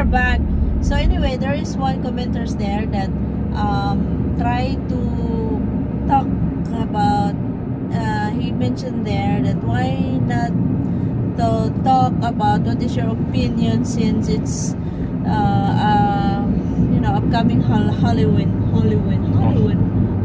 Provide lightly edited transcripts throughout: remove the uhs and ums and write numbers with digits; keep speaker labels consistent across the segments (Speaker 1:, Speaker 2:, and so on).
Speaker 1: back. So anyway, there is one commenters there that try to talk about. He mentioned there that why not to talk about what is your opinion since it's upcoming Halloween.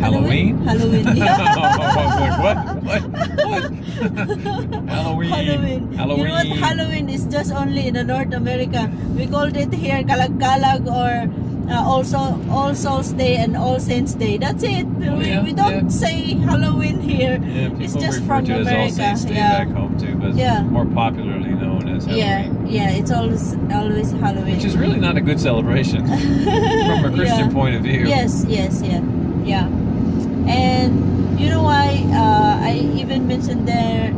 Speaker 2: Halloween?
Speaker 1: Halloween.
Speaker 2: I
Speaker 1: Yeah.
Speaker 2: was like, what? Halloween.
Speaker 1: You know what? Halloween is just only in the North America. We called it here Kalag-Kalag or also All Souls Day and All Saints Day. That's it. We don't say Halloween here.
Speaker 2: Yeah, people
Speaker 1: It's just
Speaker 2: refer
Speaker 1: from
Speaker 2: to it as All
Speaker 1: America.
Speaker 2: Saints Day
Speaker 1: Yeah.
Speaker 2: back home too, but it's
Speaker 1: Yeah.
Speaker 2: more popularly known as Halloween.
Speaker 1: Yeah. It's always Halloween.
Speaker 2: Which is really not a good celebration from a Christian
Speaker 1: Yeah.
Speaker 2: point of view.
Speaker 1: Yes, yeah. And you know why I even mentioned there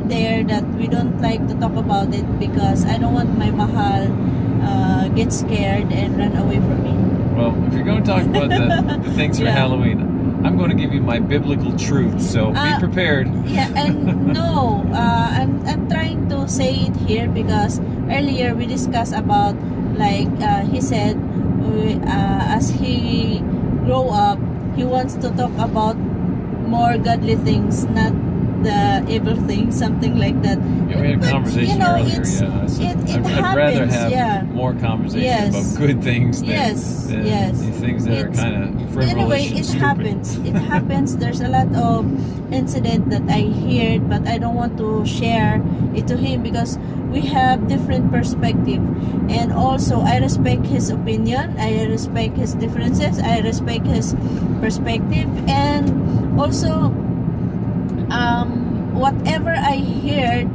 Speaker 1: that we don't like to talk about it because I don't want my mahal get scared and run away from me.
Speaker 2: Well, if you're going to talk about the things for
Speaker 1: Yeah.
Speaker 2: Halloween, I'm going to give you my biblical truth, so be prepared.
Speaker 1: Yeah, and no, I'm trying to say it here because earlier we discussed about like he said as he grow up, he wants to talk about more godly things, not the evil things, something like that.
Speaker 2: Yeah, we had a
Speaker 1: But,
Speaker 2: conversation earlier. Yeah, I said,
Speaker 1: it
Speaker 2: I'd rather
Speaker 1: happens,
Speaker 2: have
Speaker 1: yeah.
Speaker 2: more conversation
Speaker 1: Yes.
Speaker 2: about good things than,
Speaker 1: Yes,
Speaker 2: than
Speaker 1: yes.
Speaker 2: the things that are
Speaker 1: It's-
Speaker 2: kind of frivolous
Speaker 1: Anyway,
Speaker 2: and
Speaker 1: it
Speaker 2: stupid.
Speaker 1: happens. It happens. There's a lot of incident that I heard, but I don't want to share it to him because we have different perspective. And also, I respect his opinion. I respect his differences. I respect his perspective. And also, whatever I heard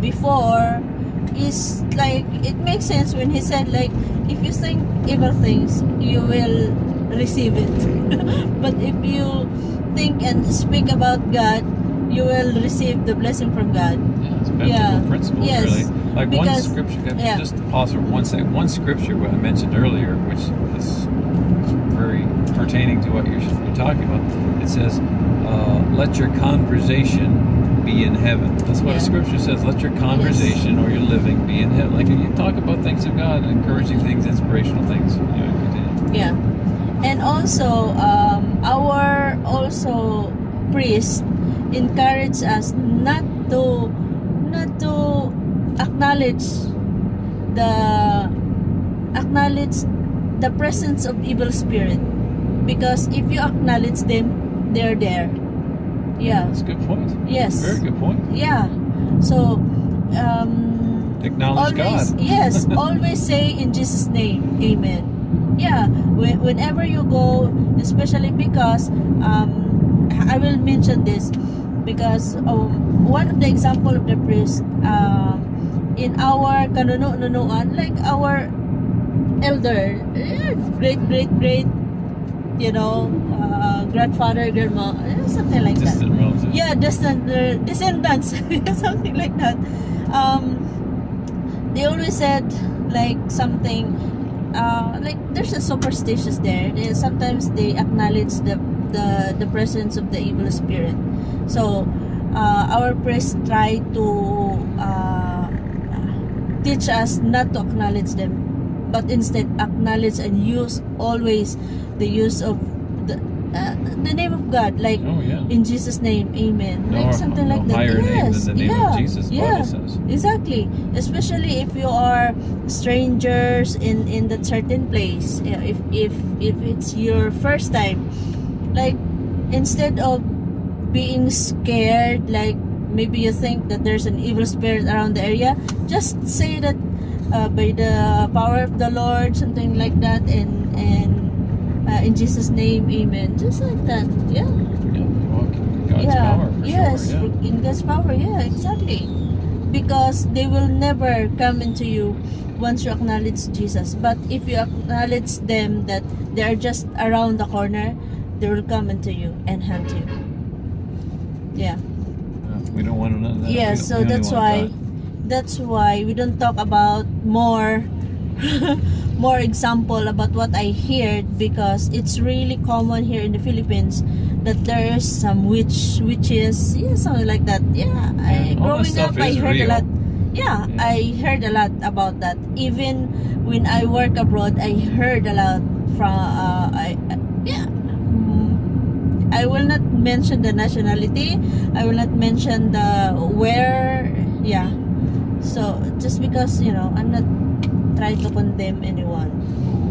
Speaker 1: before is like it makes sense when he said like if you think evil things you will receive it but if you think and speak about God you will receive the blessing from God.
Speaker 2: Yeah, it's biblical
Speaker 1: Yeah.
Speaker 2: principles,
Speaker 1: Yes.
Speaker 2: really. Like
Speaker 1: Because-
Speaker 2: one scripture,
Speaker 1: yeah.
Speaker 2: just to pause for 1 second. One scripture what I mentioned earlier, which is very pertaining to what you're talking about. It says, "Let your conversation be in heaven." That's what
Speaker 1: Yeah.
Speaker 2: the scripture says. Let your conversation or your living be in heaven. Like if you talk about things of God, encouraging things, inspirational things. You know, continue.
Speaker 1: Yeah. And also our also priest encourage us not to acknowledge the presence of evil spirit because if you acknowledge them they're there. Yeah.
Speaker 2: That's a good point.
Speaker 1: Yes.
Speaker 2: Very good point.
Speaker 1: Yeah. So
Speaker 2: Acknowledge
Speaker 1: always
Speaker 2: God.
Speaker 1: yes, always say in Jesus name, amen. Yeah, whenever you go, especially because I will mention this because one of the example of the priest in our kanunuan, like our elder, great, grandfather, grandma, something like that.
Speaker 2: Distant relatives.
Speaker 1: Yeah, descendants, something like that. They always said like something like there's a superstitious there. Sometimes they acknowledge the presence of the evil spirit. So our priest try to teach us not to acknowledge them, but instead acknowledge and use always the use of the name of God, like
Speaker 2: Oh, yeah.
Speaker 1: in Jesus' name, amen.
Speaker 2: No,
Speaker 1: Like something like that.
Speaker 2: higher name
Speaker 1: Yes,
Speaker 2: than the name of Jesus, the
Speaker 1: yeah,
Speaker 2: Bible says.
Speaker 1: exactly. Especially if you are strangers in that certain place. Yeah, if it's your first time, like instead of being scared, like maybe you think that there's an evil spirit around the area, just say that by the power of the Lord, something like that, and in Jesus' name, amen. Just like that, yeah.
Speaker 2: Yeah, you walk in God's power for
Speaker 1: yes,
Speaker 2: sure. Yeah.
Speaker 1: in God's power, yeah, exactly. Because they will never come into you once you acknowledge Jesus. But if you acknowledge them that they are just around the corner, they will come into you and help you. Yeah.
Speaker 2: Yeah, we don't want none of that.
Speaker 1: Yeah, so that's why we don't talk about more more example about what I heard because it's really common here in the Philippines that there's some witches, yeah, something like that. Yeah,
Speaker 2: all that
Speaker 1: growing
Speaker 2: stuff
Speaker 1: up I
Speaker 2: is
Speaker 1: heard
Speaker 2: real.
Speaker 1: a lot. Yeah,
Speaker 2: Yeah.
Speaker 1: I heard a lot about that. Even when I work abroad, I heard a lot from yeah. I will not mention the nationality. I will not mention the where. Yeah. So just because I'm not trying to condemn anyone,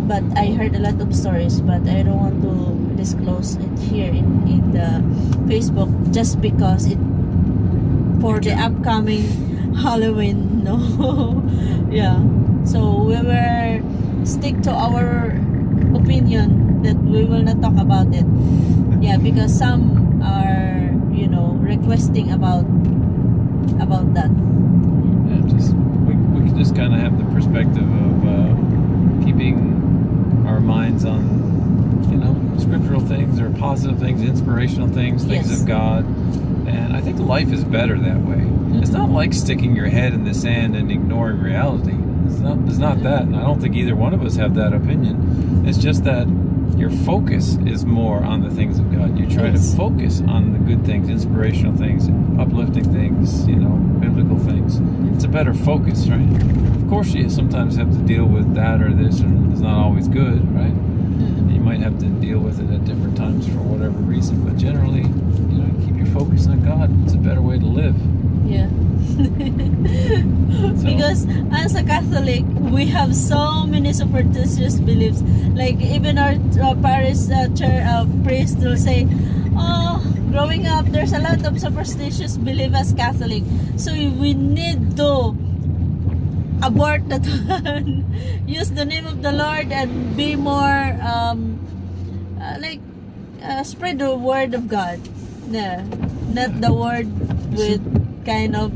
Speaker 1: but I heard a lot of stories, but I don't want to disclose it here in the Facebook just because it for the upcoming Halloween. No. Yeah. So we will stick to our opinion that we will not talk about it. Yeah, because some are requesting about that.
Speaker 2: Yeah, we can just kind of have the perspective of keeping our minds on scriptural things or positive things, inspirational things, things
Speaker 1: Yes.
Speaker 2: of God. And I think life is better that way. It's not like sticking your head in the sand and ignoring reality. It's not that. And I don't think either one of us have that opinion. It's just that your focus is more on the things of God. You try
Speaker 1: Yes.
Speaker 2: to focus on the good things, inspirational things, uplifting things, biblical things. It's a better focus, right? Of course, you sometimes have to deal with that or this, and it's not always good, right? You might have to deal with it at different times for whatever reason, but generally, keep your focus on God. It's a better way to live.
Speaker 1: Yeah. Because as a Catholic, we have so many superstitious beliefs. Like even our parish priest will say, "Oh, growing up, there's a lot of superstitious belief as Catholic, so we need to abort that one. Use the name of the Lord and be more spread the word of God. Yeah, not the word with kind of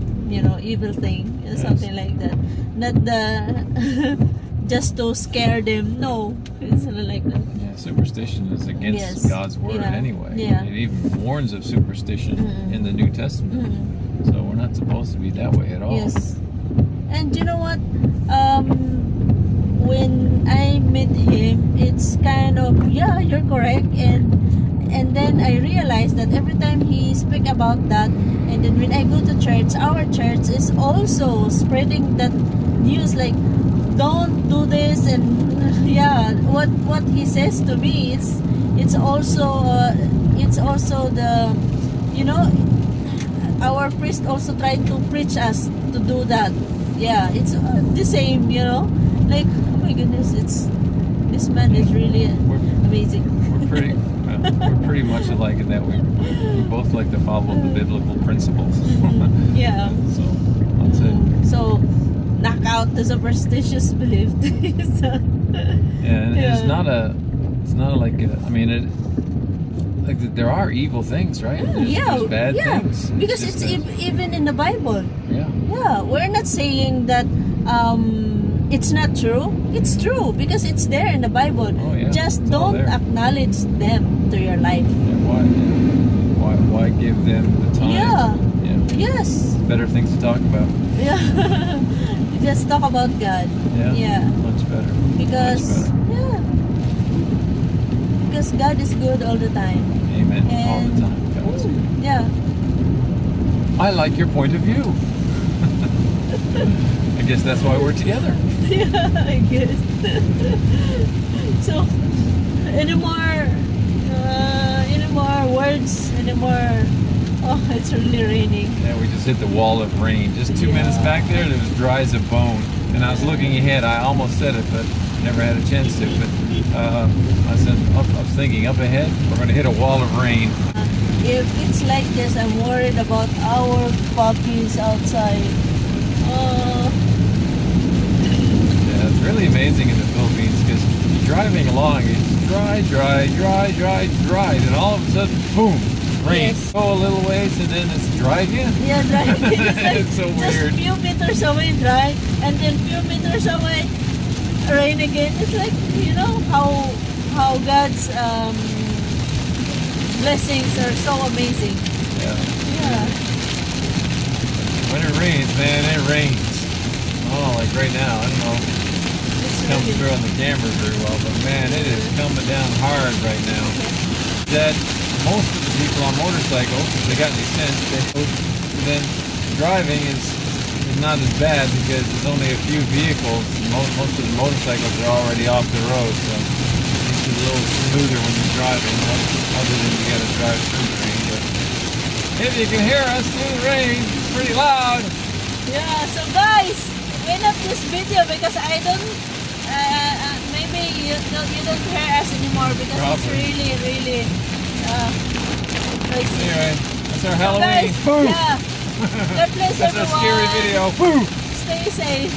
Speaker 1: evil thing, something like that. Not the just to scare them. No, it's not like that.
Speaker 2: Yeah, superstition is against
Speaker 1: Yes.
Speaker 2: God's word
Speaker 1: Yeah.
Speaker 2: anyway.
Speaker 1: Yeah.
Speaker 2: It even warns of superstition in the New Testament. So we're not supposed to be that way at all.
Speaker 1: Yes. And you know what? When I met him, it's kind of you're correct, and then I realized that every time he speak about that, and then when I go to church, our church is also spreading that news like don't do this, and what he says to me, it's also the our priest also tried to preach us to do that. Yeah, it's the same, like, oh my goodness, this man is really
Speaker 2: We're,
Speaker 1: amazing.
Speaker 2: we're pretty much alike in that we both like to follow the biblical principles.
Speaker 1: Yeah.
Speaker 2: So that's it.
Speaker 1: So knock out the superstitious belief. So,
Speaker 2: Yeah, and
Speaker 1: Yeah.
Speaker 2: it's not like there are evil things, right? There's bad things.
Speaker 1: because
Speaker 2: just
Speaker 1: it's
Speaker 2: that-
Speaker 1: even in the Bible.
Speaker 2: yeah.
Speaker 1: Yeah, we're not saying that it's not true. It's true because it's there in the Bible.
Speaker 2: Oh, yeah.
Speaker 1: Just
Speaker 2: It's all
Speaker 1: don't
Speaker 2: there.
Speaker 1: acknowledge them to your life.
Speaker 2: Why give them the time?
Speaker 1: Yeah.
Speaker 2: Yeah.
Speaker 1: Yes.
Speaker 2: Better things to talk about.
Speaker 1: Yeah. Just talk about God.
Speaker 2: Yeah.
Speaker 1: Yeah.
Speaker 2: Much better.
Speaker 1: Because
Speaker 2: Much better.
Speaker 1: because God is good all the time.
Speaker 2: Amen. All
Speaker 1: And
Speaker 2: the time. God is good.
Speaker 1: yeah.
Speaker 2: I like your point of view. I guess that's why we're together.
Speaker 1: Yeah, I guess. So, any more words? Any more? Oh, it's really raining.
Speaker 2: Yeah, we just hit the wall of rain. Just 2
Speaker 1: Yeah.
Speaker 2: minutes back there, and it was dry as a bone. And I was looking ahead. I almost said it, but never had a chance to. But I said, I was thinking up ahead, we're going to hit a wall of rain.
Speaker 1: If it's like this, I'm worried about our puppies outside.
Speaker 2: Yeah, it's really amazing in the Philippines because driving along, it's dry, and all of a sudden, boom, rain.
Speaker 1: Yes.
Speaker 2: Go a little ways, and then it's dry again.
Speaker 1: Yeah, dry. It's like
Speaker 2: It's so
Speaker 1: just
Speaker 2: weird.
Speaker 1: few meters away dry, and then few meters away rain again. It's like how God's blessings are so amazing.
Speaker 2: Yeah.
Speaker 1: Yeah.
Speaker 2: When it rains, man, it rains. Oh, like right now, I don't know.
Speaker 1: It's
Speaker 2: Comes
Speaker 1: really-
Speaker 2: through on the camera very well, but man, it is coming down hard right now. That most of the people on motorcycles, if they got any sense, then driving is not as bad because there's only a few vehicles. Most of the motorcycles are already off the road, so it's a little smoother when you're driving, other than you got to drive through the rain. But if you can hear us through the rain, it's pretty loud.
Speaker 1: Yeah, so guys, end up this video because I don't, maybe you don't hear us anymore because
Speaker 2: Probably.
Speaker 1: it's really, crazy.
Speaker 2: Anyway, that's our
Speaker 1: So
Speaker 2: Halloween.
Speaker 1: guys,
Speaker 2: Boo!
Speaker 1: yeah, God bless
Speaker 2: That's a
Speaker 1: everyone.
Speaker 2: scary video. Boo!
Speaker 1: Stay safe.